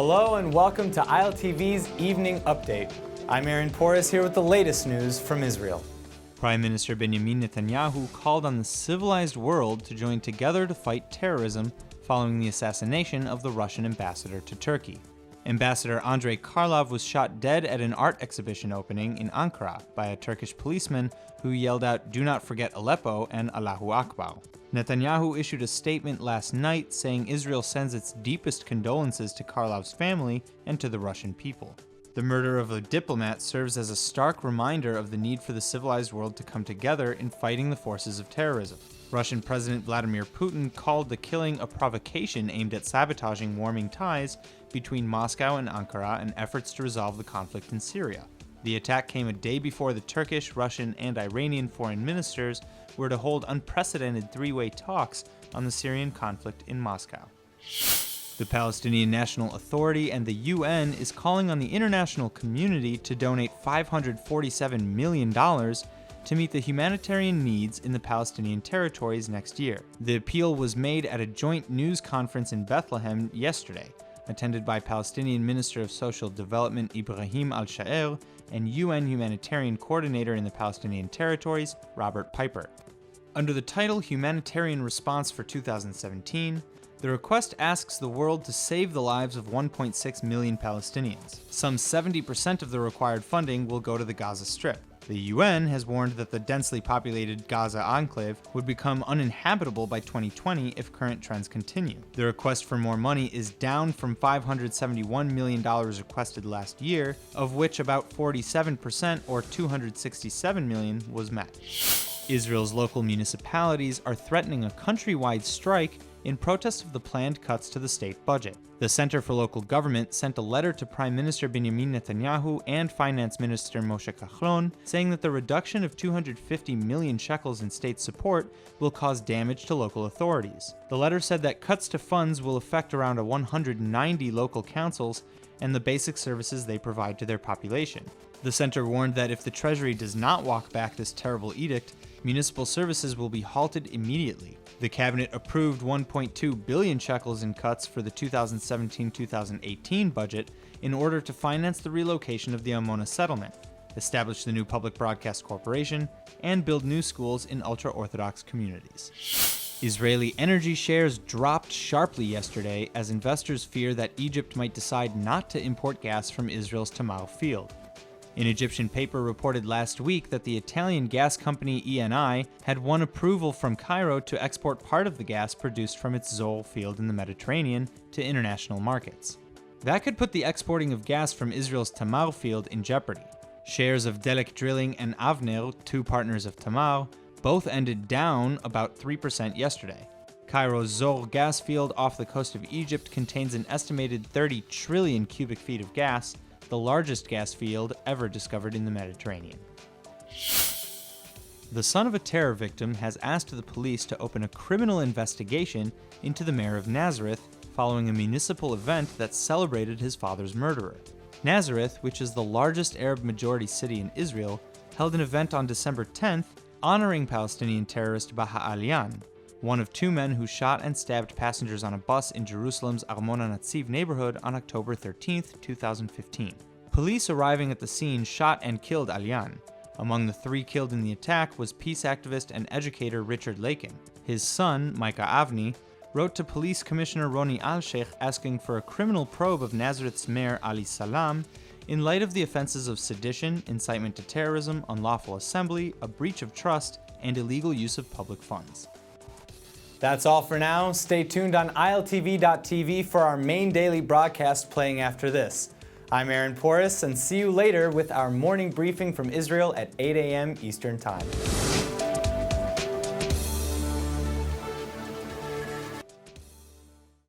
Hello and welcome to ILTV's Evening Update. I'm Aaron Porras here with the latest news from Israel. Prime Minister Benjamin Netanyahu called on the civilized world to join together to fight terrorism following the assassination of the Russian ambassador to Turkey. Ambassador Andrei Karlov was shot dead at an art exhibition opening in Ankara by a Turkish policeman who yelled out, "Do not forget Aleppo" and "Allahu Akbar." Netanyahu issued a statement last night saying Israel sends its deepest condolences to Karlov's family and to the Russian people. The murder of a diplomat serves as a stark reminder of the need for the civilized world to come together in fighting the forces of terrorism. Russian President Vladimir Putin called the killing a provocation aimed at sabotaging warming ties between Moscow and Ankara and efforts to resolve the conflict in Syria. The attack came a day before the Turkish, Russian, and Iranian foreign ministers were to hold unprecedented three-way talks on the Syrian conflict in Moscow. The Palestinian National Authority and the UN is calling on the international community to donate $547 million to meet the humanitarian needs in the Palestinian territories next year. The appeal was made at a joint news conference in Bethlehem yesterday, attended by Palestinian Minister of Social Development Ibrahim Al-Sha'er and UN Humanitarian Coordinator in the Palestinian Territories, Robert Piper. Under the title Humanitarian Response for 2017, the request asks the world to save the lives of 1.6 million Palestinians. Some 70% of the required funding will go to the Gaza Strip. The UN has warned that the densely populated Gaza enclave would become uninhabitable by 2020 if current trends continue. The request for more money is down from $571 million requested last year, of which about 47% or $267 million was met. Israel's local municipalities are threatening a countrywide strike in protest of the planned cuts to the state budget. The Center for Local Government sent a letter to Prime Minister Benjamin Netanyahu and Finance Minister Moshe Kahlon saying that the reduction of 250 million shekels in state support will cause damage to local authorities. The letter said that cuts to funds will affect around 190 local councils and the basic services they provide to their population. The center warned that if the Treasury does not walk back this terrible edict, municipal services will be halted immediately. The cabinet approved 1.2 billion shekels in cuts for the 2017-2018 budget in order to finance the relocation of the Amona settlement, establish the new public broadcast corporation, and build new schools in ultra-Orthodox communities. Israeli energy shares dropped sharply yesterday as investors fear that Egypt might decide not to import gas from Israel's Tamar field. An Egyptian paper reported last week that the Italian gas company Eni had won approval from Cairo to export part of the gas produced from its Zohr field in the Mediterranean to international markets. That could put the exporting of gas from Israel's Tamar field in jeopardy. Shares of Delek Drilling and Avner, two partners of Tamar, both ended down about 3% yesterday. Cairo's Zohr gas field off the coast of Egypt contains an estimated 30 trillion cubic feet of gas, the largest gas field ever discovered in the Mediterranean. The son of a terror victim has asked the police to open a criminal investigation into the mayor of Nazareth following a municipal event that celebrated his father's murderer. Nazareth, which is the largest Arab-majority city in Israel, held an event on December 10th honoring Palestinian terrorist Baha Alian, one of two men who shot and stabbed passengers on a bus in Jerusalem's Armon HaNatziv neighborhood on October 13, 2015. Police arriving at the scene shot and killed Alian. Among the three killed in the attack was peace activist and educator Richard Lakin. His son, Micah Avni, wrote to Police Commissioner Roni Al-Sheikh asking for a criminal probe of Nazareth's mayor Ali Salam in light of the offenses of sedition, incitement to terrorism, unlawful assembly, a breach of trust, and illegal use of public funds. That's all for now. Stay tuned on ILTV.tv for our main daily broadcast playing after this. I'm Aaron Porras, and see you later with our morning briefing from Israel at 8 a.m. Eastern Time.